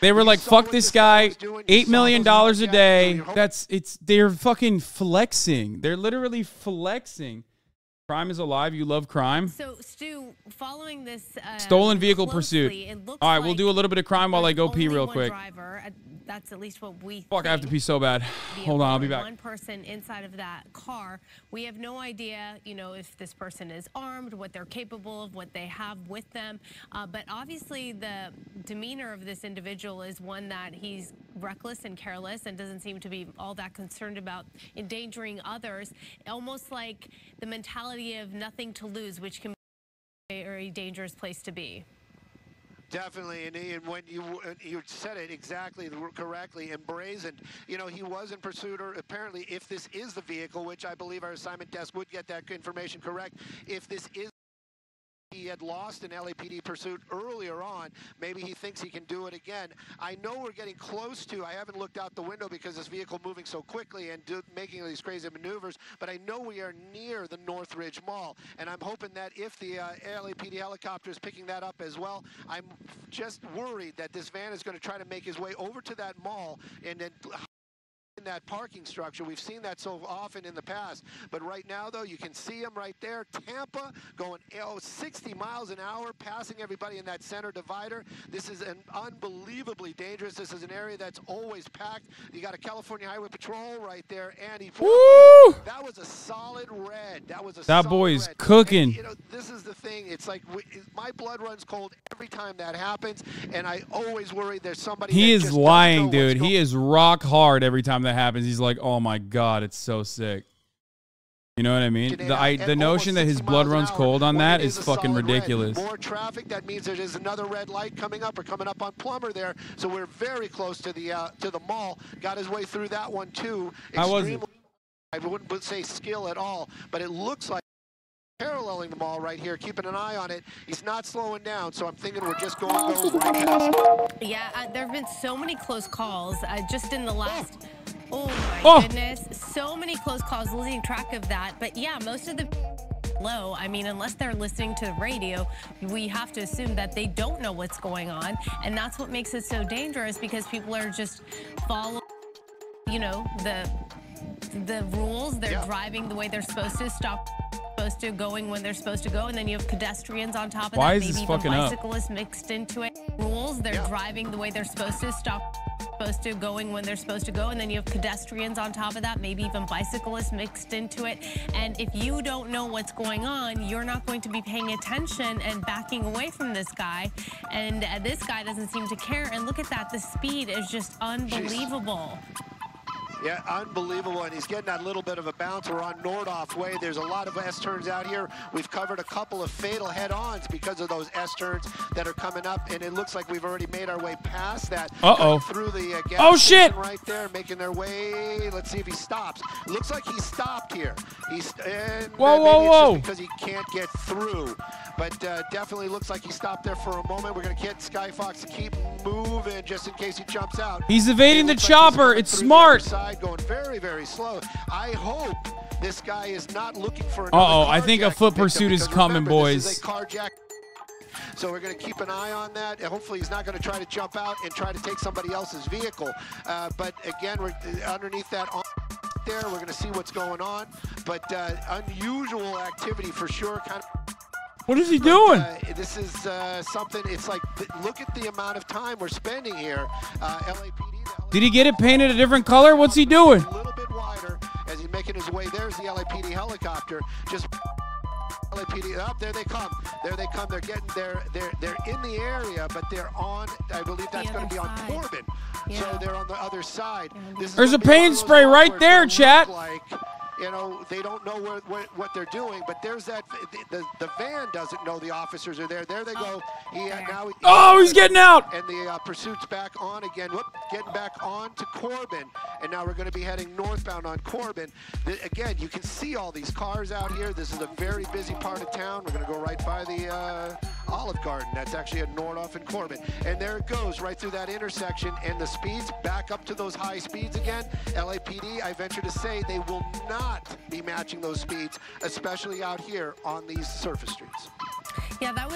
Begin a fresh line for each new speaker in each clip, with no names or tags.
They were like, fuck this guy, $8 million a day. They're fucking flexing. They're literally flexing. Crime is alive. You love crime.
So, Stu, following this
stolen vehicle pursuit. All right, we'll do a little bit of crime while I go pee real quick.
That's at least what we
Fuck, I have to pee so bad. Hold on, I'll be back.
One person inside of that car. We have no idea, you know, if this person is armed, what they're capable of, what they have with them. But obviously, the demeanor of this individual is one that he's reckless and careless and doesn't seem to be all that concerned about endangering others. Almost like the mentality of nothing to lose, which can be a very dangerous place to be.
Definitely, and when you said it exactly correctly, embrazened. You know, he was in pursuit, or apparently, if this is the vehicle, which I believe our assignment desk would get that information correct, if this is. He had lost an LAPD pursuit earlier on. Maybe he thinks he can do it again. I know we're getting close to, I haven't looked out the window because this vehicle moving so quickly and making these crazy maneuvers, but I know we are near the Northridge Mall. And I'm hoping that if the LAPD helicopter is picking that up as well, I'm just worried that this van is going to try to make his way over to that mall and then in that parking structure. We've seen that so often in the past, but right now though you can see him right there. Tampa going 60 miles an hour, passing everybody in that center divider. This is an unbelievably dangerous. This is an area that's always packed. You got a California Highway Patrol right there, and he that was a solid red. That
boy's
red.
cooking.
And, you know, this is the thing. It's like my blood runs cold every time that happens, and I always worry there's somebody.
He is lying, dude. He is rock hard every time that happens. He's like, oh my god, it's so sick. You know what I mean? The notion that his blood runs cold on that is fucking ridiculous.
More traffic, that means there is another red light coming up or coming up on Plummer there. So we're very close to the mall. Got his way through that one too.
How was it?
I wouldn't say skill at all, but it looks like paralleling the mall right here, keeping an eye on it. He's not slowing down, so I'm thinking we're just going to go right past.
Yeah, there have been so many close calls just in the last. Oh my goodness, so many close calls, losing track of that. But yeah, most of the low. I mean, unless they're listening to the radio, we have to assume that they don't know what's going on, and that's what makes it so dangerous, because people are just following, you know, the rules. They're driving the way they're supposed to, supposed to, going when they're supposed to go, and then you have pedestrians on top of that, maybe even bicyclists mixed into it. Rules, they're driving the way they're supposed to, supposed to, going when they're supposed to go, and then you have pedestrians on top of that, maybe even bicyclists mixed into it. And if you don't know what's going on, you're not going to be paying attention and backing away from this guy. And this guy doesn't seem to care. And look at that, the speed is just unbelievable.
Yeah, unbelievable, and he's getting that little bit of a bounce. We're on Nordhoff Way. There's a lot of S-turns out here. We've covered a couple of fatal head-ons because of those S-turns that are coming up, and it looks like we've already made our way past that. Through the gas station right there, making their way. Let's see if he stops. It looks like he stopped here. He's whoa. Because he can't get through, but definitely looks like he stopped there for a moment. We're going to get Skyfox to keep moving just in case he jumps out.
He's evading the chopper. It's smart.
Going very, very slow. I hope this guy is not looking for
I think a foot pursuit is coming, boys.
This is a carjack. So we're going to keep an eye on that. Hopefully he's not going to try to jump out and try to take somebody else's vehicle. But again, we're underneath that there. We're going to see what's going on. But unusual activity for sure. Kind of.
What is he doing?
This is something. It's like, look at the amount of time we're spending here. LAPD.
Did he get it painted a different color? What's he doing?
A little bit wider as he's making his way. There's the LAPD helicopter. Just LAPD. Oh, there they come. There they come. They're getting there. They're in the area, but they're on. I believe that's going to be on Corbin. Yeah. So they're on the other side.
There's a paint spray right there, chat.
You know, they don't know what they're doing, but there's that. The van doesn't know the officers are there. There they go.
He's getting out.
And the pursuit's back on again. Whoop, getting back on to Corbin. and now we're going to be heading northbound on Corbin. Again, you can see all these cars out here. This is a very busy part of town. We're going to go right by the Olive Garden. That's actually at Nordhoff and Corbin. And there it goes, right through that intersection, and the speeds back up to those high speeds again. LAPD, I venture to say, they will not be matching those speeds, especially out here on these surface streets.
Yeah, that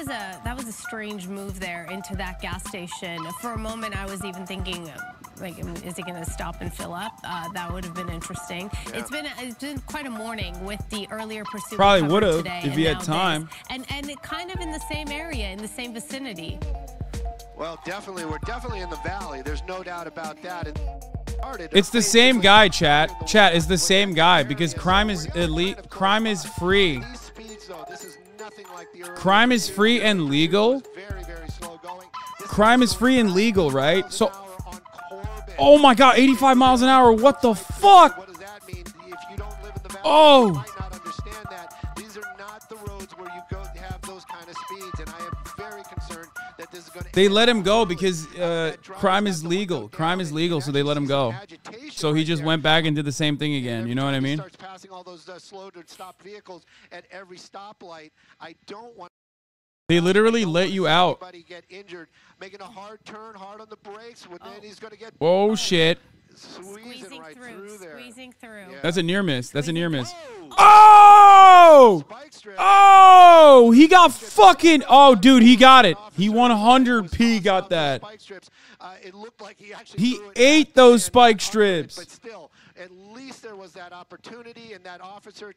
was a strange move there into that gas station. For a moment, I was even thinking, like, is he going to stop and fill up? That would have been interesting. Yeah. It's been quite a morning with the earlier pursuit.
Probably would have if he had time.
And it kind of in the same area, in the same vicinity.
Well, definitely, we're definitely in the valley. There's no doubt about that.
It's the same guy, chat. Chat is the same guy because crime is elite. Crime is free. Crime is free and legal. Crime is free and legal, right? So, oh my God, 85 miles an hour. What the fuck?
What does that mean? If you don't live in the valley,
oh.
you might not understand that. These are not the roads where you go have those kind of speeds, and I am very concerned that this is going to.
They let him go because crime is legal. Crime is legal, so they let him go. So he just went back and did the same thing again. You know what I mean?
Starts passing all those slow to stop vehicles at every stoplight. I don't want.
They literally let you out.
Get injured, making a hard turn, hard on the brakes. Then he's going to get.
Oh shit!
Squeezing
right
through there. Squeezing through.
Yeah.
That's a near miss. That's a near miss. Oh! Oh! He got fucking. Oh, dude, he got it. He 100p got that. He ate those spike strips.
But still, at least there was that opportunity, and that officer,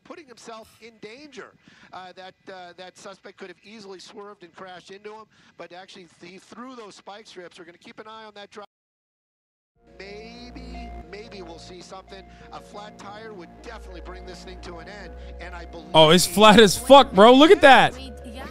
putting himself in danger. That suspect could have easily swerved and crashed into him, but actually he threw those spike strips. We're going to keep an eye on that driver. Maybe we'll see something. A flat tire would definitely bring this thing to an end, and I believe.
Oh, it's flat as fuck, bro. Look at that.
He did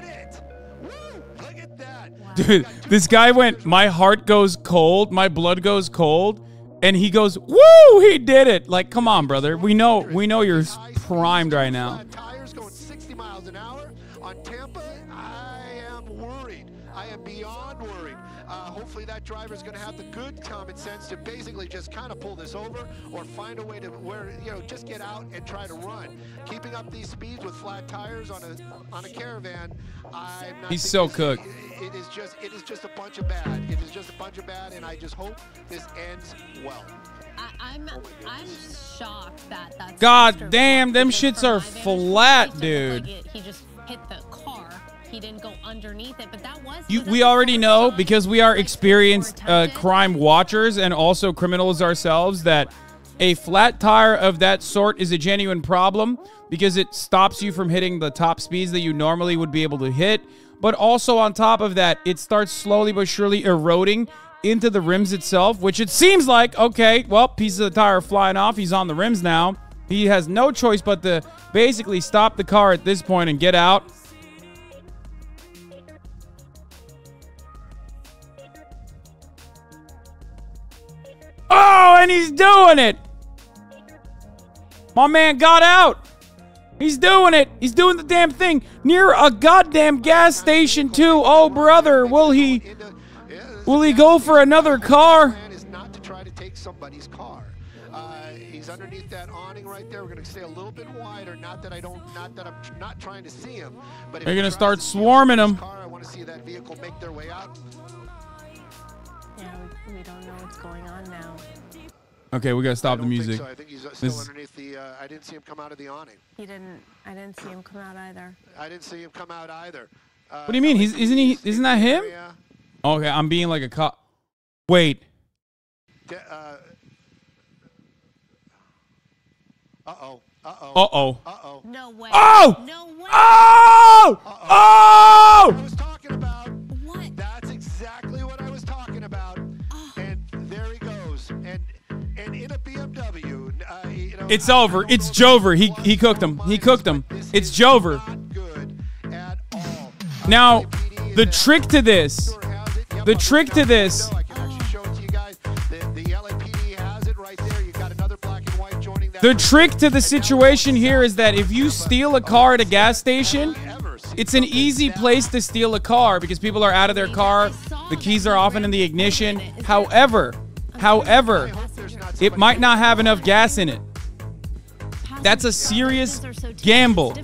it. Woo! Look at that. Wow.
Dude, this guy went, my heart goes cold, my blood goes cold, and he goes, woo, he did it. Like, come on, brother. We know you're primed right now.
Tires going 60 miles an hour on Tampa. I am worried. I am beyond worried. Hopefully that driver is going to have the good common sense to basically just kind of pull this over or find a way to just get out and try to run. Keeping up these speeds with flat tires on a caravan, I'm not.
He's so cooked.
It is just a bunch of bad. It is just a bunch of bad, and I just hope this ends well.
I'm shocked that that's.
God damn, them shits are flat, dude.
He just hit the car. He didn't go underneath it, but that was.
We already know because we are experienced crime watchers and also criminals ourselves that a flat tire of that sort is a genuine problem because it stops you from hitting the top speeds that you normally would be able to hit. But also on top of that, it starts slowly but surely eroding into the rims itself, which it seems like, okay, well, pieces of the tire are flying off. He's on the rims now. He has no choice but to basically stop the car at this point and get out. Oh, and he's doing it. My man got out. He's doing it. He's doing the damn thing near a goddamn gas station too. Oh, brother, will he go for another car?
The plan is not to try to take somebody's car. He's underneath that awning right there. We're going to stay a little bit wider. Not that I'm not trying to see him, but
they're going to start swarming him.
I want to see that vehicle make their way out.
Yeah, we don't know what's going on now.
Okay, we got to stop the music.
So. I think he's still underneath the. I didn't see him come out of the awning.
I didn't see him come out either.
I didn't see him come out either.
What do you mean? Isn't that him? Okay, I'm being like a cop. Wait.
Uh-oh.
No way.
Oh!
No way.
Oh! Oh!
I was talking about.
What?
That's exactly what I was talking about. Oh. And there he goes. And in a BMW,
it's over. It's Jover. He cooked him. He cooked him. It's Jover. Now, the trick to this. The trick to this. The trick to the situation here is that if you steal a car at a gas station, it's an easy place to steal a car because people are out of their car. The keys are often in the ignition. However, it might not have enough gas in it. That's a serious gamble.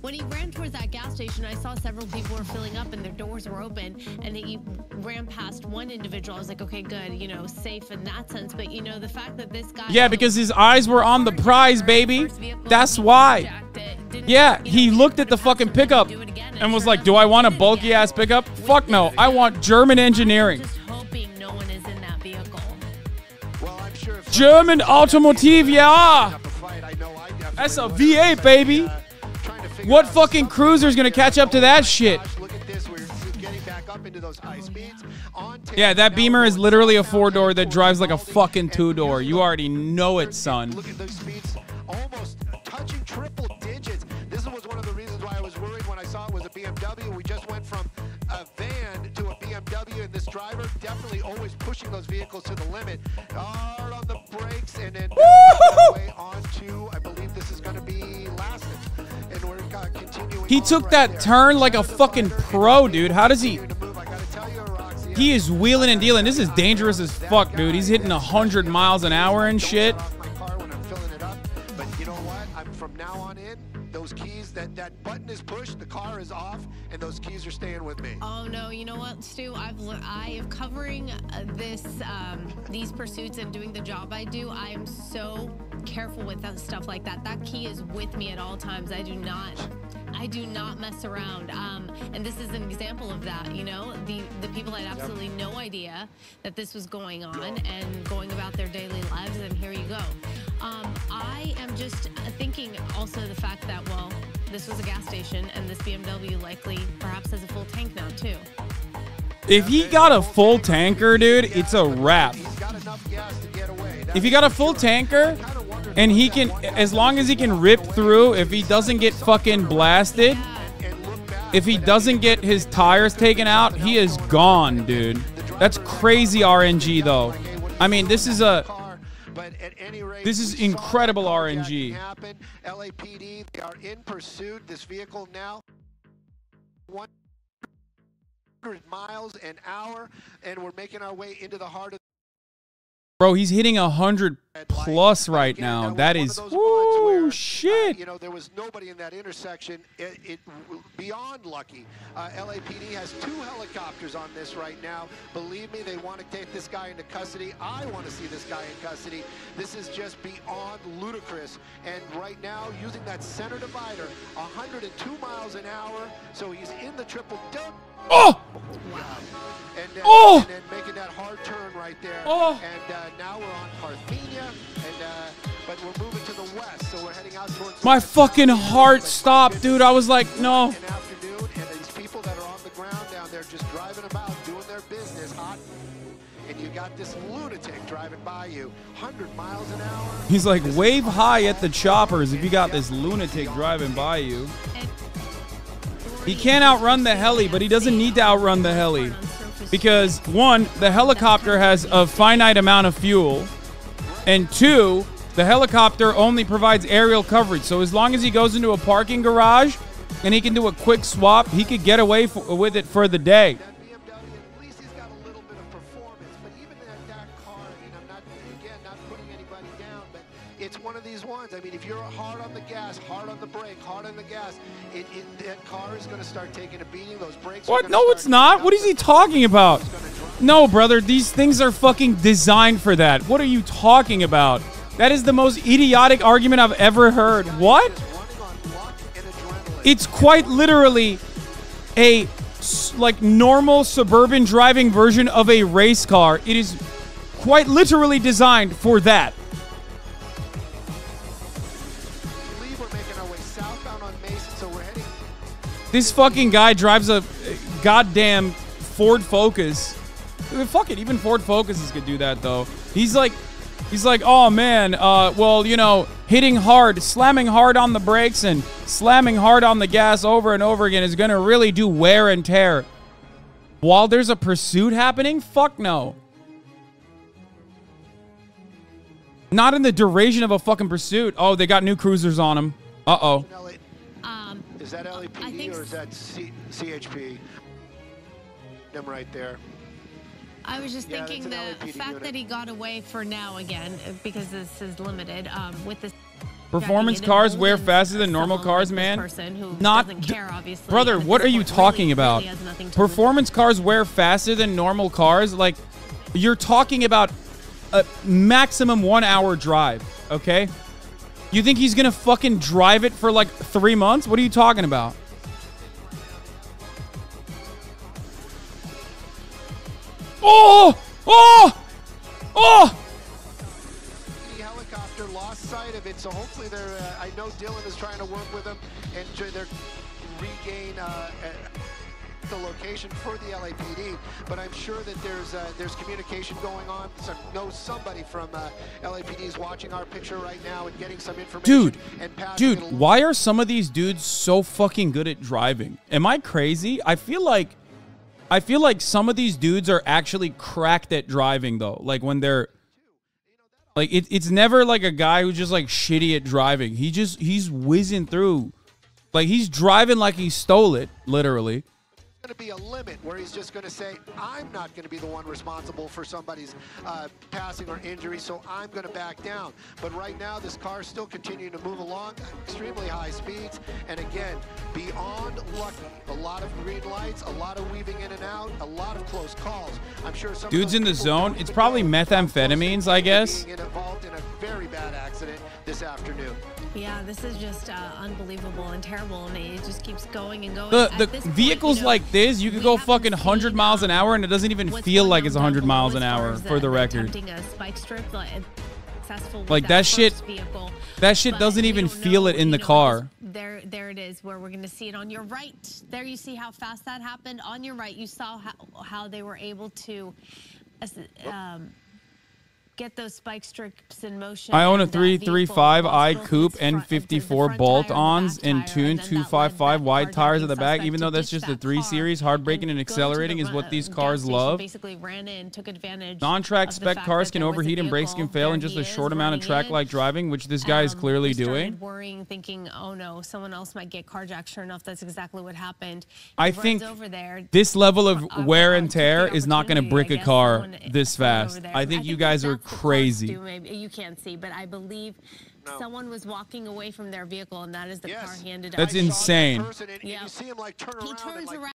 When he ran towards that gas station, I saw several people were filling up and their doors were open, and he ran past one individual. I was like, okay, good, you know, safe in that sense. But, you know, the fact that this guy...
Yeah, because his eyes were on the prize, baby. That's why. Yeah, he looked at the fucking pickup and was like, do I want a bulky-ass pickup? Fuck no. I want German engineering.
Just hoping no one is in that vehicle.
German Automotive, yeah. That's a V8, baby. What fucking cruiser's gonna catch up to that shit? Yeah, that Beamer is literally a 4-door that drives like a fucking 2-door. You already know it, son.
Look at those speeds, almost touching triple digits. This was one of the reasons why I was worried when I saw it was a BMW. We just went from a van to a BMW, and this driver definitely always pushing those vehicles to the limit. Hard on the brakes, and then way on to, I believe this is going to be last. And we're continuing.
He took that turn like a fucking pro, dude. How does he? He is wheeling and dealing. This is dangerous as fuck, dude. He's hitting 100 miles an hour and shit.
But you know what? From now on in, those keys, that button is pushed, the car is off, and those keys are staying with me.
Oh no, you know what, Stu? I am covering these pursuits and doing the job I do. I am so careful with that stuff like that. That key is with me at all times. I do not mess around. And this is an example of that, you know? The people had absolutely no idea that this was going on and going about their daily lives, and here you go. I am just thinking also the fact that, well, this was a gas station, and this BMW likely perhaps has a full tank now, too.
If he got a full tanker, dude, it's a wrap. If he got a full tanker, and he can, as long as he can rip through, if he doesn't get fucking blasted, if he doesn't get his tires taken out, he is gone, dude. That's crazy RNG, though. I mean, this is incredible RNG.
LAPD, they are in pursuit. This vehicle now 100 miles an hour, and we're making our way into the heart of.
Bro, he's hitting 100 plus right now. That is, whoo, shit.
You know, there was nobody in that intersection. It beyond lucky. LAPD has 2 helicopters on this right now. Believe me, they want to take this guy into custody. I want to see this guy in custody. This is just beyond ludicrous. And right now, using that center divider, 102 miles an hour. So he's in the triple double.
Oh!
Wow. And then making that hard turn right there.
Oh!
And now we're on Parthenia, but we're moving to the west, so we're heading out towards.
My fucking heart stopped, dude. I was like, no.
And these people that are on the ground down there just driving about, doing their business, hot. And you got this lunatic driving by you, 100 miles an hour.
He's like, wave high at the choppers if you got this lunatic driving by you. He can't outrun the heli, but he doesn't need to outrun the heli. Because, 1, the helicopter has a finite amount of fuel. And 2, the helicopter only provides aerial coverage. So as long as he goes into a parking garage and he can do a quick swap, he could get away with it for the day.
It's one of these ones. I mean, if you're hard on the gas, hard on the brake, hard on the gas, that car is going to start taking a beating. Those brakes.
What? No, it's not. What is he talking about? No, brother. These things are fucking designed for that. What are you talking about? That is the most idiotic argument I've ever heard. What? It's quite literally a like normal suburban driving version of a race car. It is quite literally designed for that. This fucking guy drives a goddamn Ford Focus. Fuck it, even Ford Focuses could do that though. He's like, oh man, well, you know, hitting hard, slamming hard on the brakes and slamming hard on the gas over and over again is gonna really do wear and tear. While there's a pursuit happening? Fuck no. Not in the duration of a fucking pursuit. Oh, they got new cruisers on them. Uh-oh.
Is that LAPD or is that CHP? Them right there.
I was just thinking the
LAPD
fact
unit.
that he got away for now again, because this is limited, with this.
Performance cars wear faster than normal cars, man. Not
doesn't care, obviously.
brother,
And at
what
this
are you
point,
talking
really
about?
has nothing to
Performance cars wear faster than normal cars? Like, you're talking about a maximum 1 hour drive, okay? You think he's gonna fucking drive it for like 3 months? What are you talking about? Oh! Oh! Oh!
The helicopter lost sight of it, so hopefully they're. I know Dylan is trying to work with them and they're regain the location for the LAPD. But I'm sure that there's communication going on. So I know somebody from LAPD is watching our picture right now and getting some information.
Dude, why are some of these dudes so fucking good at driving? Am I crazy? I feel like some of these dudes are actually cracked at driving though. Like when they're like, it's never like a guy who's just like shitty at driving. He's whizzing through. Like he's driving like he stole it, literally.
Going to be a limit where he's just going to say, I'm not going to be the one responsible for somebody's passing or injury, so I'm going to back down. But right now, this car is still continuing to move along at extremely high speeds. And again, beyond lucky, a lot of green lights, a lot of weaving in and out, a lot of close calls. I'm sure some
dudes in the zone. It's probably methamphetamines, I guess.
Being involved in a very bad accident this afternoon.
Yeah, this is just unbelievable and terrible, and it just keeps going and going.
The vehicles like this, you could go fucking 100 miles an hour, and it doesn't even feel like it's 100 miles an hour, for the record. Like that shit doesn't even feel it in the car.
There it is, where we're going to see it on your right. There you see how fast that happened. On your right, you saw how they were able to get those spike strips in motion.
I own a 335i Coupe N54 bolt-ons and tuned 255 wide tires at the back. Even though that's just a 3 Series, hard braking and accelerating is what these cars love. Non-track spec cars can overheat and brakes can fail in just a short amount of track-like driving, which this guy is clearly doing.
Worrying, thinking, oh no, someone else might get carjacked. Sure enough, that's exactly what happened.
I think this level of wear and tear is not going to brick a car this fast. I think you guys are crazy.
Maybe you can't see, but I believe someone was walking away from their vehicle, and that is the car handed up.
That's insane.
Yeah. You see him like turn around.
He turns around.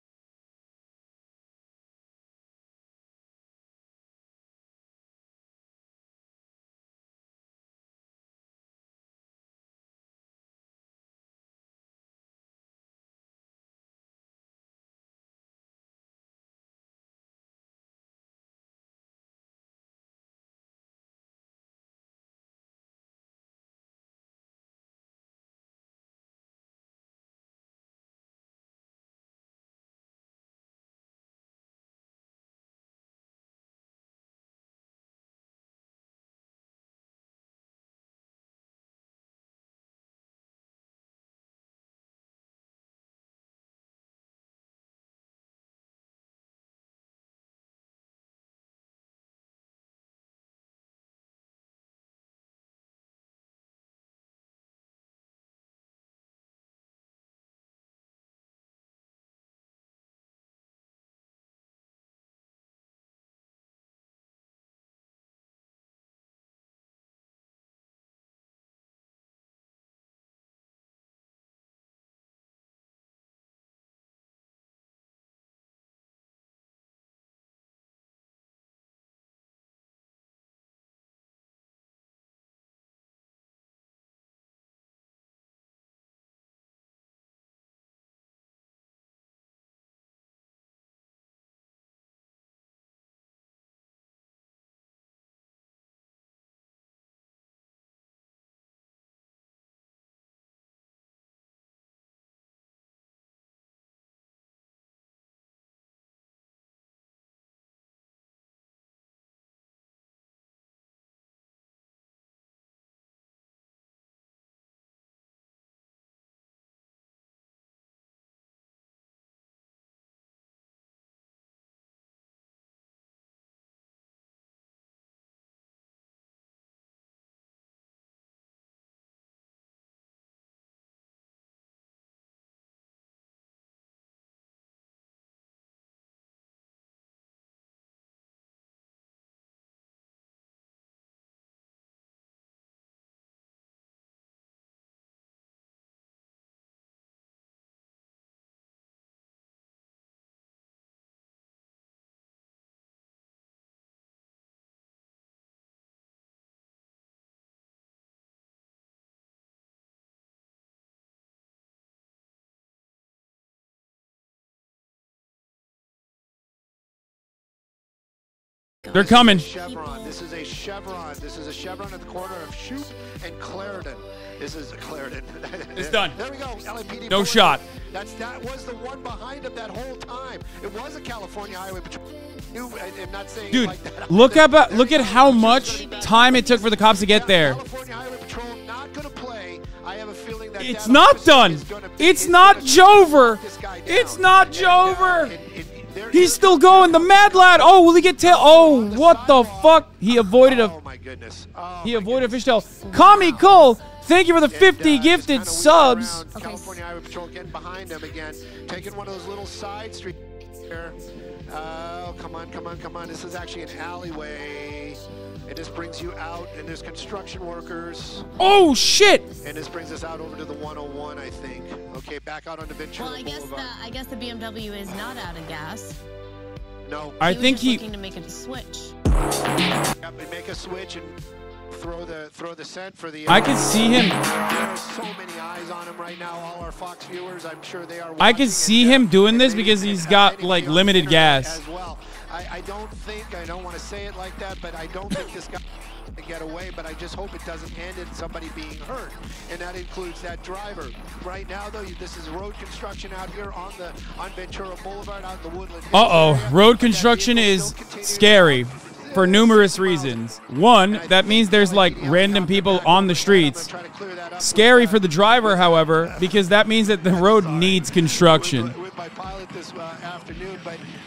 They're coming.
Chevron. This is a Chevron. This is a Chevron at the corner of Shoup and Clarendon. This is Clarendon.
It's done.
There we go. LAPD.
No shot.
That was the one behind him that whole time. It was a California Highway Patrol. I'm not saying
Dude,
it like that.
look at how much time it took for the cops to get there.
California Highway Patrol not going to play. I have a feeling that
It's not done. It's not Jover. It's not Jover. He's still going. The Mad Lad. Oh, will he get tail? Oh, what the fuck? He avoided a.
Oh my goodness.
He avoided a fishtail. Kami Cole, thank you for the 50 gifted subs.
California Highway Patrol getting behind him again, taking one of those little side streets there. Oh, come on, come on, come on. This is actually an alleyway. And this brings you out, and there's construction workers.
Oh, shit.
And this brings us out over to the 101, I think. Okay, back out on the Ventura Boulevard.
I guess the BMW is not out of gas.
No.
I think
he was just looking to make a switch.
Yep, make a switch and throw the scent for the.
I can see him.
There's so many eyes on him right now. All our Fox viewers, I'm sure they are.
I can see him doing this because he's got like limited gas.
As well. I don't want to say it like that, but I don't think this guy can get away, but I just hope it doesn't end in somebody being hurt, and that includes that driver. Right now, though, this is road construction out here on Ventura Boulevard, out in the Woodland.
Road construction is scary for numerous reasons. One, that means there's like random people on the streets. Scary for the driver, however, because that means that the road needs construction.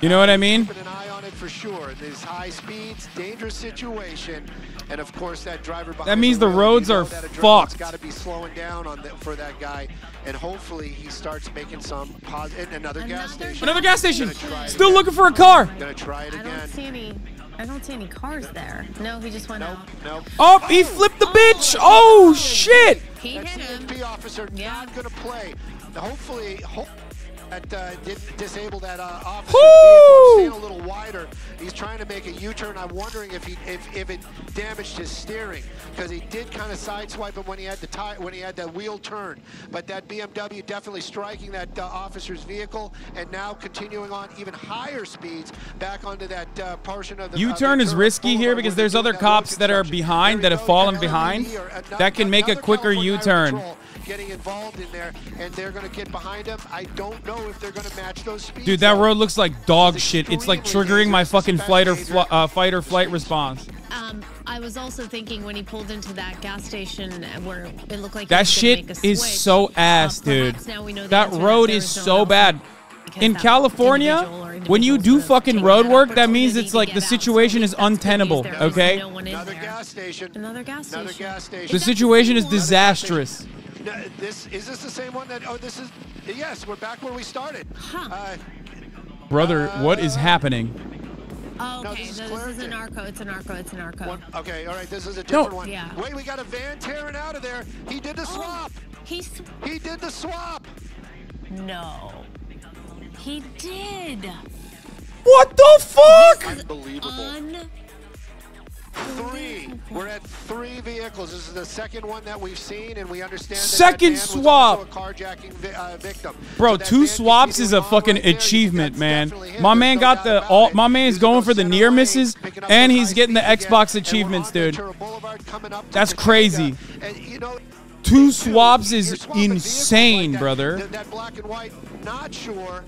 You know what I mean?
Keeping an eye on it for sure. These high speeds, dangerous situation, and of course that driver behind
that means the roads are fucked.
Got to be slowing down for that guy, and hopefully he starts making some positive. Another gas station.
Another gas station. Still looking for a car.
Gonna try it again.
I don't see any cars there. No, he just went out.
Nope.
Oh, he flipped the bitch. Oh shit.
He hit him.
CSP officer not gonna play. Hopefully. That didn't disable that officer's vehicle. Staying a little wider. He's trying to make a U-turn. I'm wondering if it damaged his steering, because he did kind of sideswipe him when he had the wheel turn. But that BMW definitely striking that officer's vehicle, and now continuing on even higher speeds back onto that portion of the
U-turn is risky here because there's other cops that are behind, that have fallen behind, that can make a quicker U-turn.
Getting involved in there, and they're going to get behind him. I don't know if they're going to match those speeds.
Dude, that road looks like dog shit. It's like triggering my fucking fight or flight response.
I was also thinking when he pulled into that gas station where it looked like
that shit is so ass, dude. That road is so bad. In California, when you do fucking road work, that means it's like the situation is untenable, okay?
Another gas station.
Another gas station.
The situation is disastrous.
Is this the same one that? Oh, this is. Yes, we're back where we started.
Brother, what is happening?
Oh, okay, this is a narco. It's a narco.
Okay, all right, this is a different one.
Yeah.
Wait, we got a van tearing out of there. He did the swap. He did the swap.
No. He did.
What the fuck?
Unbelievable. We're at 3 vehicles. This is the second one that we've seen, and we understand that
second
that
swap.
was also a carjacking victim.
Bro, so 2 swaps is a fucking achievement, man. My man got my man is going for the near misses, and he's getting the Xbox achievements, dude. That's crazy. 2 swaps is insane, brother.
That black and white, not sure.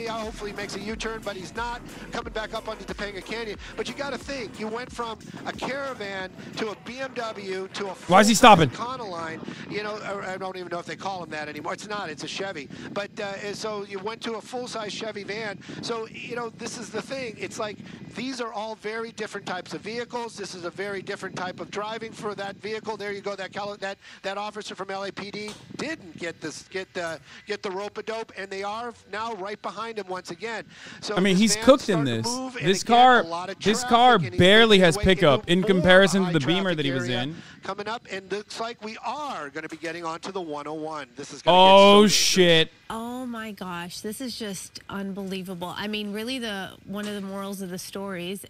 Hopefully makes a U-turn, but he's not coming back up onto Topanga Canyon. But you got to think, you went from a Caravan to a BMW to a
why is he stopping?
Econoline. You know, I don't even know if they call him that anymore. It's not. It's a Chevy. But so you went to a full-size Chevy van. So you know, this is the thing. It's like these are all very different types of vehicles. This is a very different type of driving for that vehicle. There you go. That officer from LAPD didn't get the rope-a-dope, and they are now right behind him once again. So
I mean, he's cooked in this. This car barely has pickup in comparison to the Beamer that he was in.
Coming up, and looks like we are going to be getting onto the 101. This is
oh shit.
Oh my gosh, this is just unbelievable. I mean, really, one of the morals of the stories.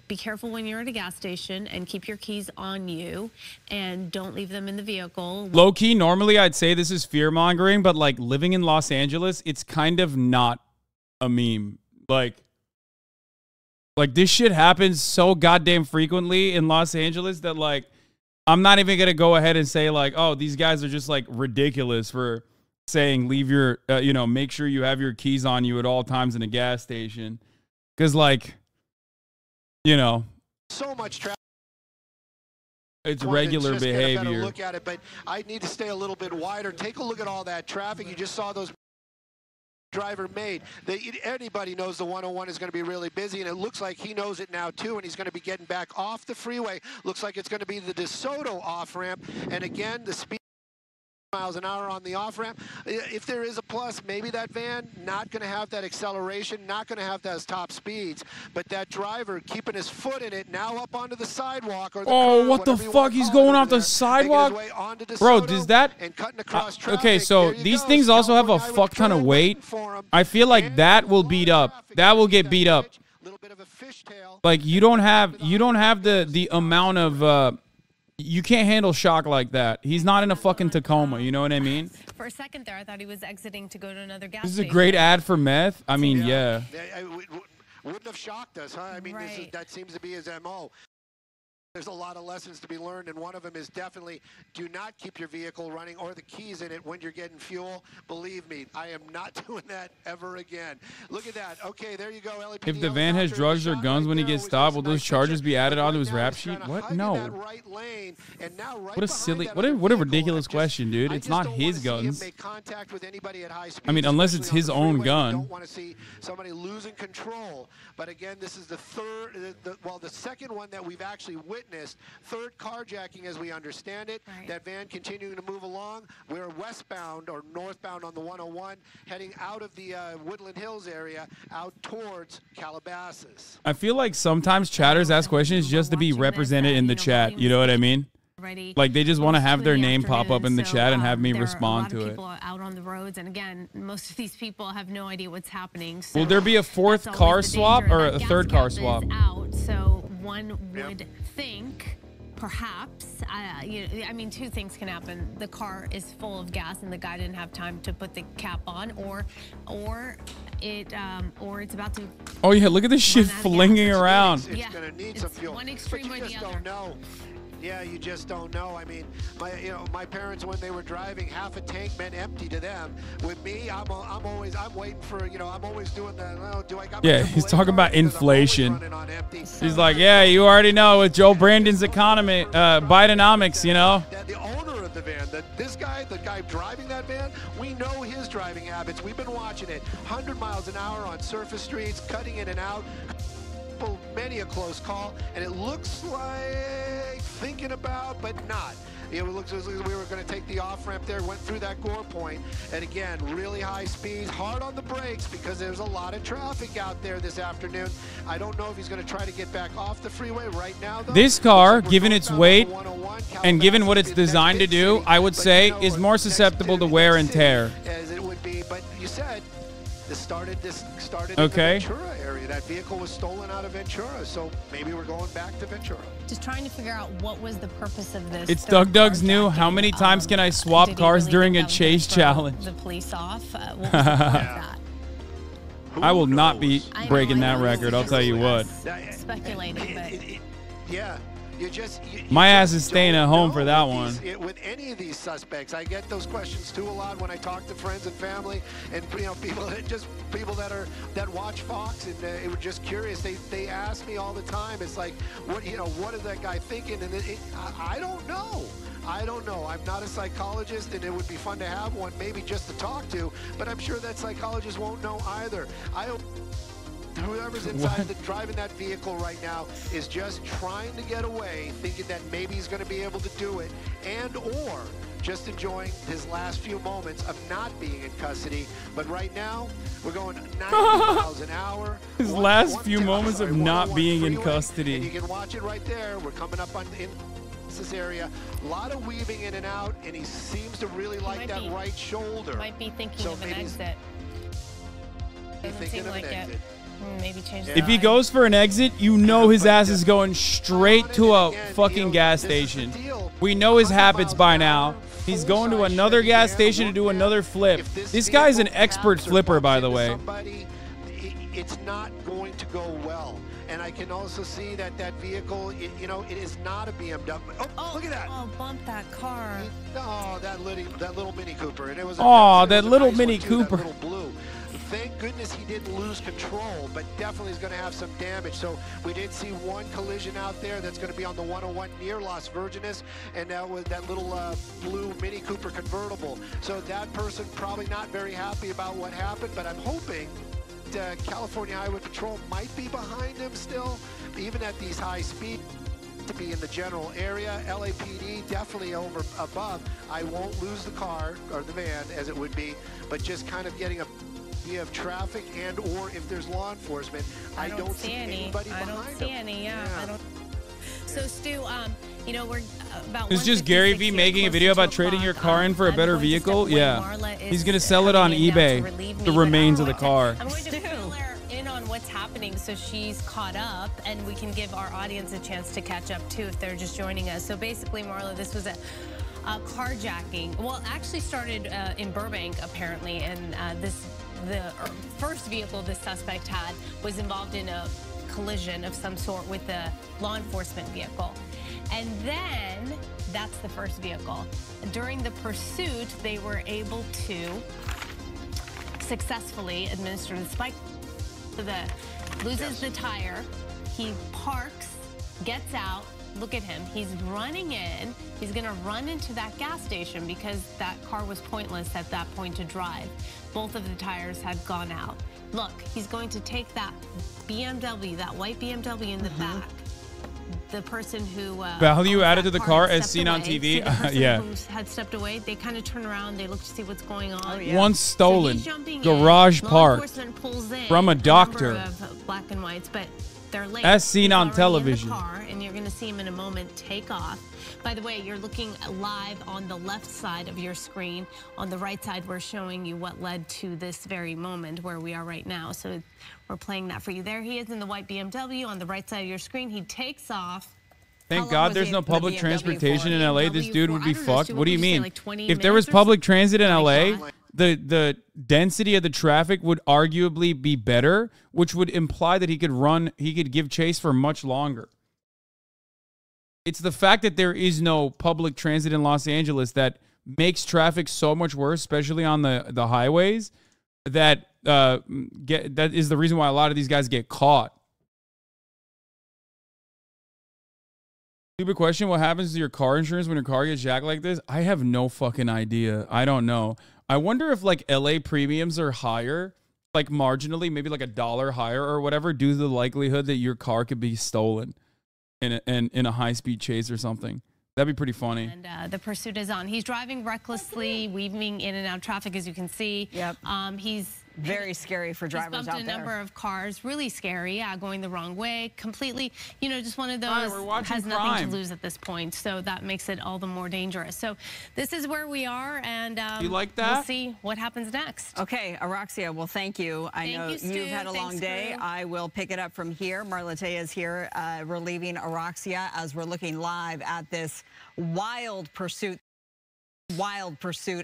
Be careful when you're at a gas station and keep your keys on you and don't leave them in the vehicle.
Low key, normally I'd say this is fear mongering, but like living in Los Angeles, it's kind of not a meme. Like, Like, this shit happens so goddamn frequently in Los Angeles that, like, I'm not even going to go ahead and say, like, oh, these guys are just, like, ridiculous for saying leave your, you know, make sure you have your keys on you at all times in a gas station. Because, like, you know.
So much traffic.
It's regular behavior.
Look at it, but I need to stay a little bit wider. Take a look at all that traffic. You just saw those driver made. Anybody knows the 101 is going to be really busy, and it looks like he knows it now too, and he's going to be getting back off the freeway. Looks like it's going to be the DeSoto off-ramp, and again, the speed miles an hour on the off-ramp. If there is a plus, maybe that van not going to have that acceleration, not going to have those top speeds, but that driver keeping his foot in it, now up onto the sidewalk. Or the curb,
what the fuck? He's going off the sidewalk? Bro, does that... okay, so these things also have a fuck ton of weight. I feel like that will beat up. That will get beat up. Like, you don't have the amount of... you can't handle shock like that. He's not in a fucking Tacoma, you know what I mean?
For a second there, I thought he was exiting to go to another gas
station.
This
is a great ad for meth. I mean, yeah.
Wouldn't have shocked us, huh? I mean, that seems to be his MO. There's a lot of lessons to be learned, and one of them is definitely do not keep your vehicle running or the keys in it when you're getting fuel. Believe me, I am not doing that ever again. Look at that. Okay, there you go, LAPD.
If the van has drugs or guns when he gets stopped, will those charges be added onto his rap sheet? What? No. What a silly, what a ridiculous question, dude. It's not his guns. I mean, unless it's his own gun.
Don't want to see somebody losing control. But again, this is the second one that we've actually witnessed. Third carjacking as we understand it. Right. That van continuing to move along. We're westbound or northbound on the 101, heading out of the Woodland Hills area out towards Calabasas.
I feel like sometimes chatters ask questions just to be represented in the chat. You know what I mean? Like, they just want to have their name pop up in the chat and have me respond to it.
People are out on the roads, and again, most of these people have no idea what's happening. So
will there be a fourth car swap or a third car swap?
Out, so one would think, perhaps, I mean, two things can happen. The car is full of gas, and the guy didn't have time to put the cap on, or it's about to.
Oh yeah, look at this shit flinging around.
It's gonna need some fuel.
One extreme or the other.
Yeah, you just don't know. I mean, my parents, when they were driving, half a tank meant empty to them. With me, I'm waiting for, I'm always doing the, oh, do I got
yeah, he's talking about inflation. He's like, yeah, you already know with Joe Brandon's economy, Bidenomics, you know.
The owner of the van, this guy, the guy driving that van, we know his driving habits. We've been watching it. 100 miles an hour on surface streets, cutting in and out. Many a close call, and it looks like thinking about, but not. It looks as if we were going to take the off-ramp there, went through that gore point, and again, really high speeds, hard on the brakes because there's a lot of traffic out there this afternoon. I don't know if he's going to try to get back off the freeway right now, though.
This car, given its weight and given what it's designed to do, I would say is more susceptible to wear and tear.
As it would be, but you said this started
okay.
In the Ventura area. That vehicle was stolen out of Ventura, so maybe we're going back to Ventura.
Just trying to figure out what was the purpose of this.
It's Doug's new. How many times can I swap cars during a chase challenge?
The police off. What was the point of that?
I will not be breaking that record. I'll tell you what.
Speculating, but
yeah.
My ass is staying at home for that one.
With any of these suspects, I get those questions too a lot when I talk to friends and family, and people that watch Fox, and it were just curious. They ask me all the time. It's like, what is that guy thinking? And I don't know. I don't know. I'm not a psychologist, and it would be fun to have one, maybe just to talk to. But I'm sure that psychologist won't know either. Whoever's inside driving that vehicle right now is just trying to get away, thinking that maybe he's going to be able to do it, or just enjoying his last few moments of not being in custody. But right now, we're going 90 miles an hour.
His last few moments of not being in custody.
And you can watch it right there. We're coming up in this area. A lot of weaving in and out, and he seems to really like that right shoulder.
Might be thinking of an exit. Doesn't seem like it. Maybe change
if he goes for an exit, you know his ass is going straight to a fucking gas station. We know his habits by now. He's going to another gas station to do another flip. This guy's an expert flipper, by the way.
It's not going to go well. and I can also see that that vehicle, it is not a BMW. Oh, look at that!
Oh, bump that car!
Oh, that little Mini Cooper, and it was.
That little Mini Cooper.
That little blue. Thank goodness he didn't lose control, but definitely is going to have some damage. So we did see one collision out there that's going to be on the 101 near Las Virgenes, and that was that little blue Mini Cooper convertible. So that person probably not very happy about what happened, but I'm hoping California Highway Patrol might be behind him still, even at these high speeds, to be in the general area. LAPD definitely above. I won't lose the car, or the van as it would be, but just kind of getting a of traffic and or if there's law enforcement. I don't see anybody behind them.
I don't see any, I don't. So Stu, we're about.
It's just Gary V making a video about trading your car in for a better vehicle. Yeah, he's gonna sell it on eBay. The remains of the car.
I'm going to fill her in on what's happening so she's caught up, and we can give our audience a chance to catch up too if they're just joining us. So basically, Marla, this was a carjacking. Well, it actually started in Burbank apparently, and the first vehicle this suspect had was involved in a collision of some sort with a law enforcement vehicle. And then that's the first vehicle. During the pursuit, they were able to successfully administer the spike. So loses the tire, he parks, gets out. Look at him. He's running in. He's going to run into that gas station because that car was pointless at that point to drive. Both of the tires had gone out. Look, he's going to take that BMW, that white BMW in the back. The person who
value added to the car as seen on TV. Yeah.
Who had stepped away. They kind of turn around. They look to see what's going on.
Oh, yeah. Once stolen, so garage park from a doctor.
Of black and whites, but they're late.
As seen on television.
In the car, and you're going to see him in a moment take off. By the way, you're looking live on the left side of your screen. On the right side, we're showing you what led to this very moment where we are right now. So we're playing that for you. There he is in the white BMW on the right side of your screen. He takes off.
Thank God there's no public transportation in LA. This dude would be fucked. What do you mean? If there was public transit in LA, the density of the traffic would arguably be better, which would imply that he could give chase for much longer. It's the fact that there is no public transit in Los Angeles that makes traffic so much worse, especially on the highways, that that is the reason why a lot of these guys get caught. Stupid question, what happens to your car insurance when your car gets jacked like this? I have no fucking idea. I don't know. I wonder if like LA premiums are higher, like marginally, maybe like $1 higher or whatever, due to the likelihood that your car could be stolen in a high-speed chase or something. That'd be pretty funny.
And the pursuit is on. He's driving recklessly, weaving in and out of traffic, as you can see.
Yep.
He's
very scary for drivers out there.
He's bumped a number of cars, really scary, going the wrong way, completely, just one of those has nothing to lose at this point, so that makes it all the more dangerous. So this is where we are, and
you like that?
We'll see what happens next.
Okay, Araxia, well, thank you. I know you've had a long day. I will pick it up from here. Marlatea is here relieving Araxia as we're looking live at this wild pursuit,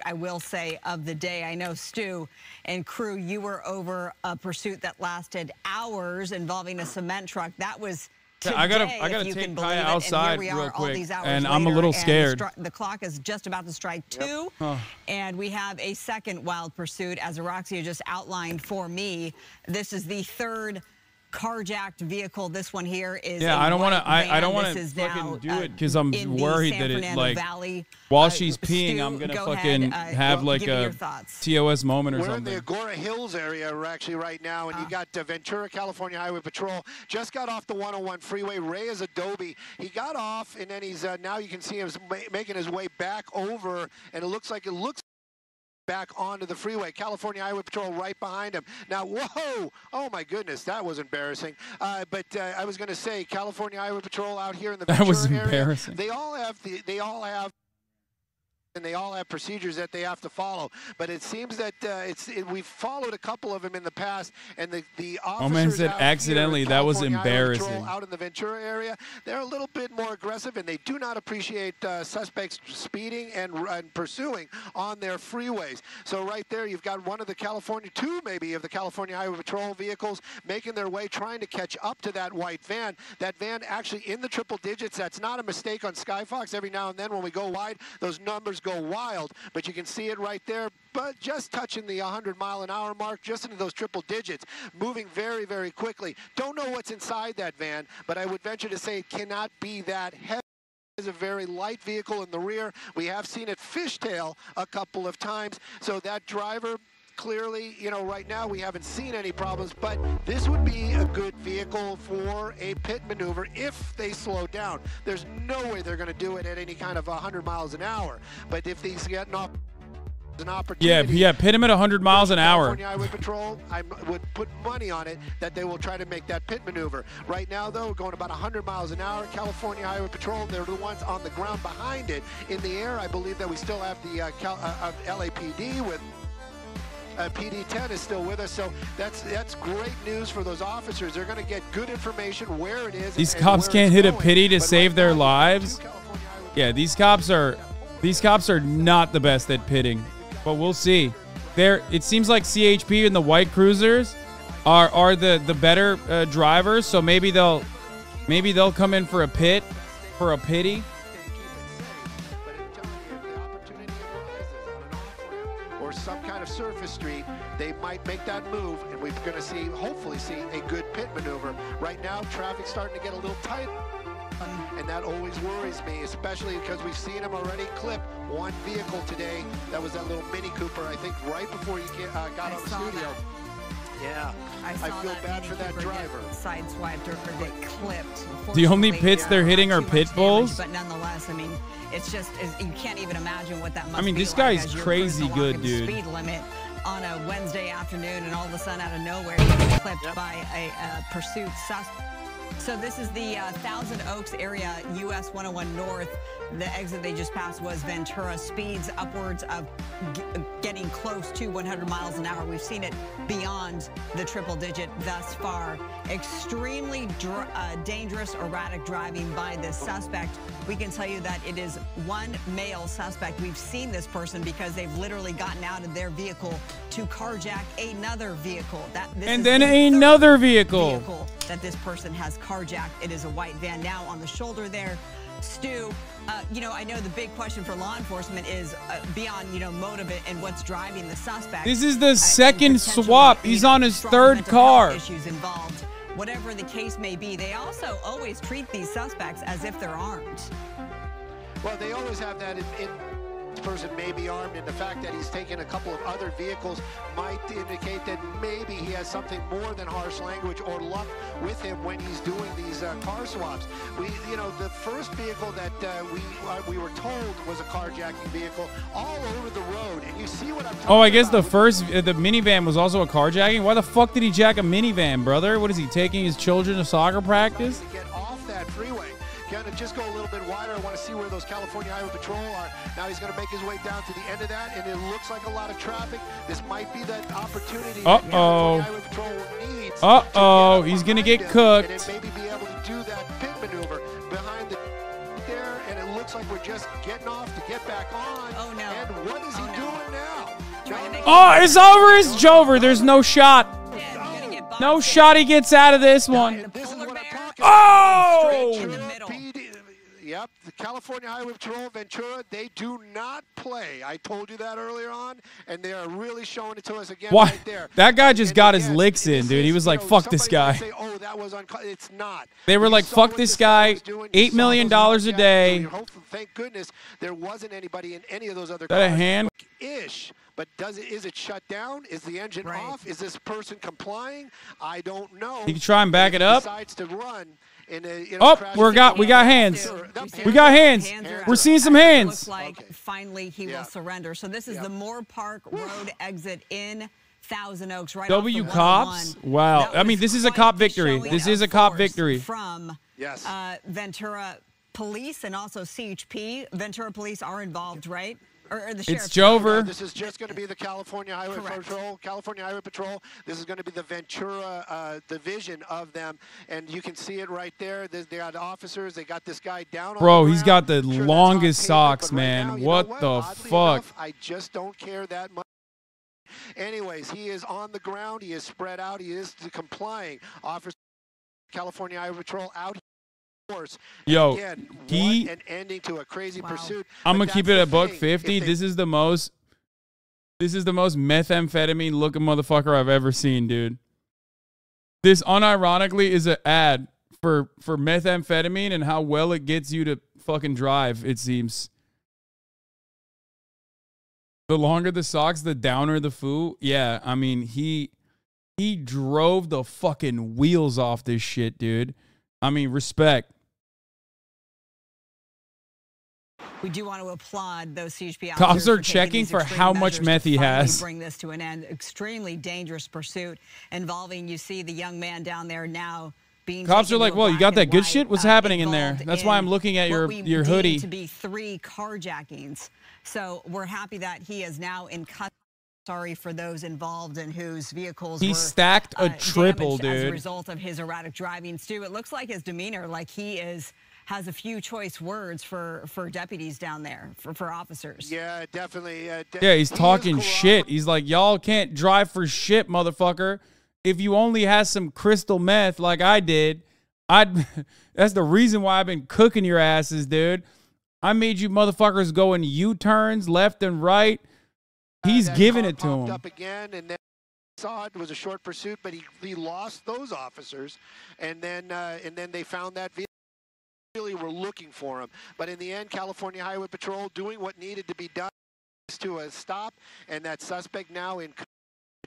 I will say, of the day. I know, Stu and crew, you were over a pursuit that lasted hours involving a cement truck. That was today,
I gotta take Kaya outside real quick, and I'm a little scared.
The clock is just about to strike 2, and we have a second wild pursuit, as Araxia just outlined for me. This is the third carjacked vehicle. This one here is
I don't want to fucking do it because I'm worried that it while she's peeing, Stu, I'm gonna fucking have like a TOS moment or something.
We're in the Agora Hills area actually right now, and you got Ventura, California Highway Patrol just got off the 101 freeway. Reyes Adobe, he got off, and then he's now you can see him making his way back over, and it looks back onto the freeway. California Highway Patrol right behind him. Now, whoa! Oh my goodness, that was embarrassing. But I was going to say, California Highway Patrol out here in the Ventura area, they all have and they all have procedures that they have to follow. But it seems that we've followed a couple of them in the past, and the officers
oh man said accidentally. That was embarrassing.
Out in the Ventura area, they're a little bit more aggressive, and they do not appreciate suspects speeding and pursuing on their freeways. So right there, you've got one of the two maybe of the California Highway Patrol vehicles making their way, trying to catch up to that white van. That van actually in the triple digits. That's not a mistake on Skyfox. Every now and then when we go wide, those numbers go wild, but you can see it right there, but just touching the 100-mile-an-hour mark, just into those triple digits, moving very, very quickly. Don't know what's inside that van, but I would venture to say it cannot be that heavy. It's a very light vehicle in the rear. We have seen it fishtail a couple of times, so that driver, clearly, you know, right now we haven't seen any problems, but this would be a good vehicle for a pit maneuver if they slow down. There's no way they're going to do it at any kind of 100 miles an hour, but if he's getting off an opportunity,
yeah, pit him at 100 miles an hour.
California Highway Patrol, I would put money on it that they will try to make that pit maneuver. Right now, though, we're going about 100 miles an hour. California Highway Patrol, they're the ones on the ground behind it. In the air, I believe that we still have the LAPD with PD-10 is still with us, so that's great news for those officers. They're going to get good information where it is.
These cops can't hit a pity to save their lives. Yeah, these cops are not the best at pitting, but we'll see. It seems like CHP and the white cruisers are the better drivers, so maybe they'll come in for a pity.
Or some kind of surface street, they might make that move, and we're going to hopefully see a good pit maneuver. Right now, traffic's starting to get a little tight, and that always worries me, especially because we've seen them already clip one vehicle today. That was that little Mini Cooper, I think, right before you got on the studio. Yeah, I feel bad for that driver.
Sideswiped or get clipped.
The only pits they're hitting are pit bulls.
But nonetheless, I mean, it's just you can't even imagine what that must be.
I mean, this
like
guy's crazy good, dude.
Speed limit on a Wednesday afternoon, and all of a sudden, out of nowhere, you get clipped by a pursuit suspect. So this is the Thousand Oaks area, US 101 North. The exit they just passed was Ventura. Speeds upwards of getting close to 100 miles an hour. We've seen it beyond the triple digit thus far. Extremely dangerous, erratic driving by this suspect. We can tell you that it is one male suspect. We've seen this person because they've literally gotten out of their vehicle to carjack another vehicle.
And then another vehicle
that this person has carjacked. It is a white van. Now on the shoulder there, Stu, you know, I know the big question for law enforcement is beyond, you know, motive and what's driving the suspect.
This is the second swap. He's on his third car.
Issues involved. Whatever the case may be, they also always treat these suspects as if they're armed.
Well, they always have that in this person may be armed, and the fact that he's taken a couple of other vehicles might indicate that maybe he has something more than harsh language or luck with him when he's doing these car swaps. You know, the first vehicle that we were told was a carjacking vehicle all over the road, and you see what I'm talking about.
Oh, I guess the minivan was also a carjacking? Why the fuck did he jack a minivan, brother? What is he, taking his children to soccer practice?
To get off that freeway. Gonna just go a little bit wider. I want to see where those California Highway Patrol are. Now he's going to make his way down to the end of that, and it looks like a lot of traffic. This might be that opportunity that California Highway Patrol needs.
He's going to get cooked.
And maybe be able to do that pit maneuver behind there, and it looks like we're just getting off to get back on.
Oh, no.
And what is he doing now?
Oh, it's over. It's Jover. There's no shot. No shot he gets out of this one.
This is what I'm talking
about.
In the middle.
Yep, the California Highway Patrol, Ventura, they do not play. I told you that earlier on, and they are really showing it to us again right there.
That guy just got his licks in, dude. He was like, fuck this guy.
Say, oh, that was it's not.
They were like, fuck this guy, $8 million a day.
Thank goodness there wasn't anybody in any of those other
cars. Is that a hand?
Ish. But is it shut down? Is the engine off? Is this person complying? I don't know.
You can try and back it up.
Decides to run.
We got hands. We got hands. We're seeing some hands.
Looks like finally he will surrender. So this is the Moore Park Road exit in Thousand Oaks, right?
W cops. Wow. I mean, this is a cop victory. This is a cop victory.
From Ventura Police and also CHP. Ventura Police are involved, right? Or the
it's Jover.
This is just going to be the California Highway Patrol. California Highway Patrol. This is going to be the Ventura division of them, and you can see it right there. They got officers. They got this guy down.
Bro,
on the
he's
ground.
got the
Sure,
longest
paper,
socks,
right
man.
now,
What the
Oddly
fuck?
enough, I just don't care that much. Anyways, he is on the ground. He is spread out. He is complying. Officer California Highway Patrol out.
Yo,
again,
he
an ending to a crazy pursuit.
I'm gonna keep it at $150. This is the most methamphetamine looking motherfucker I've ever seen, dude. This unironically is an ad for methamphetamine and how well it gets you to fucking drive, it seems. The longer the socks, the downer the foo. Yeah, I mean, he drove the fucking wheels off this shit, dude. I mean, respect.
We do want to applaud those CHP officers.
Cops are checking for how much meth he has.
Bring this to an end. Extremely dangerous pursuit involving, you see the young man down there now being.
Cops are like, well, you got that good shit? What's happening in there? That's why I'm looking at your hoodie.
To be 3 carjackings. So we're happy that he is now in custody. Sorry for those involved and whose vehicles
he
were
stacked a triple, dude.
As a result of his erratic driving. Stu, it looks like his demeanor, like he has a few choice words for deputies down there, for officers.
Yeah, definitely.
Yeah, he's talking shit. He's like, y'all can't drive for shit, motherfucker. If you only had some crystal meth like I did, that's the reason why I've been cooking your asses, dude. I made you motherfuckers go in U-turns left and right. He's giving it to him.
Up again, and then saw it was a short pursuit, but he lost those officers, and then they found that vehicle. Really were looking for him, but in the end, California Highway Patrol doing what needed to be done to a stop, and that suspect now in.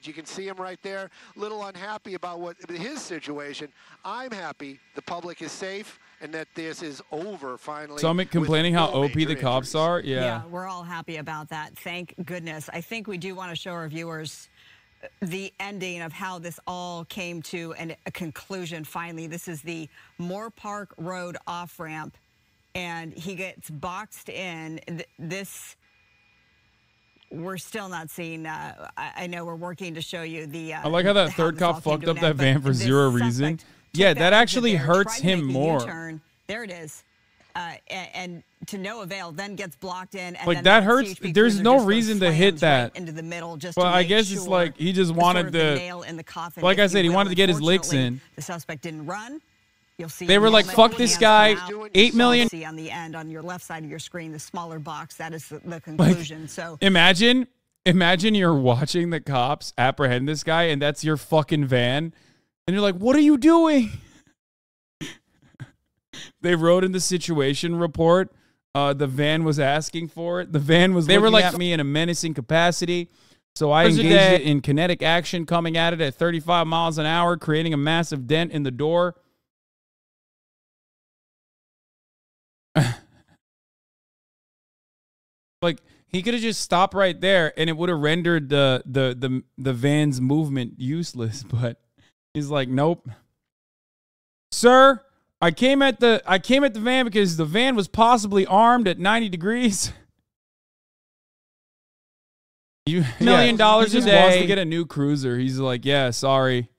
You can see him right there, a little unhappy about what his situation. I'm happy the public is safe and that this is over finally.
So I'm complaining how OP the cops are.
Yeah, we're all happy about that. Thank goodness. I think we do want to show our viewers the ending of how this all came to a conclusion finally. This is the Moore Park Road off-ramp, and he gets boxed in. We're still not seeing, I know we're working to show you the...
I like how that third cop fucked up that van for zero reason. Yeah, that actually hurts him more.
There it is. And to no avail, then gets blocked in. And
like, that hurts. There's no reason to hit that.
Right into the middle, just
well, I guess it's like he just wanted to...
nail in the coffin,
like I said, he wanted to get his licks in.
The suspect didn't run. You'll see
they were like, fuck this guy, 8 million.
See on the end, on your left side of your screen, the smaller box, that is the conclusion. Like, so
imagine you're watching the cops apprehend this guy, and that's your fucking van. And you're like, what are you doing? They wrote in the situation report, the van was asking for it. The van was looking at me in a menacing capacity. So I engaged it in kinetic action, coming at it at 35 miles an hour, creating a massive dent in the door. Like, he could have just stopped right there and it would have rendered the van's movement useless, but he's like, nope. Sir, I came at the van because the van was possibly armed at 90 degrees. $1 million a day. Wants to get a new cruiser. He's like, yeah, sorry.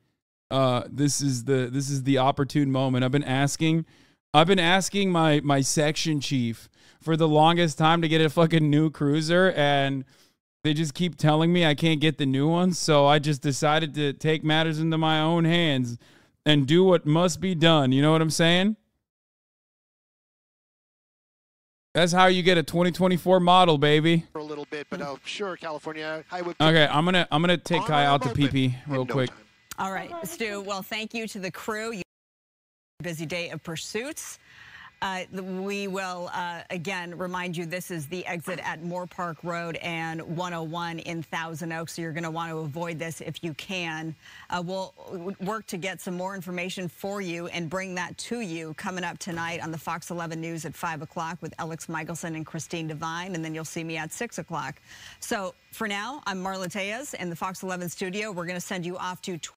This is the opportune moment. I've been asking my section chief for the longest time to get a fucking new cruiser, and they just keep telling me I can't get the new one, so I just decided to take matters into my own hands and do what must be done. You know what I'm saying? That's how you get a 2024 model, baby.
For a little bit, but sure, California Highway.
Okay, I'm gonna take Kai out to pee real quick.
All right, Stu. Well, thank you to the crew. Busy day of pursuits. We will, again, remind you this is the exit at Moore Park Road and 101 in Thousand Oaks, so you're going to want to avoid this if you can. We'll work to get some more information for you and bring that to you coming up tonight on the Fox 11 News at 5 o'clock with Alex Michelson and Christine Devine, and then you'll see me at 6 o'clock. So for now, I'm Marla Tejas in the Fox 11 studio. We're going to send you off to 20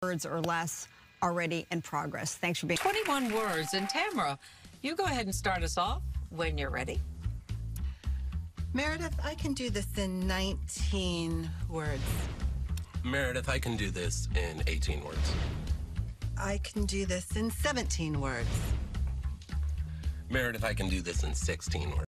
words or less already in progress. Thanks for being
21 words. And Tamara, you go ahead and start us off when you're ready. Meredith, I can do this in 19 words.
Meredith, I can do this in 18 words.
I can do this in 17 words.
Meredith, I can do this in 16 words.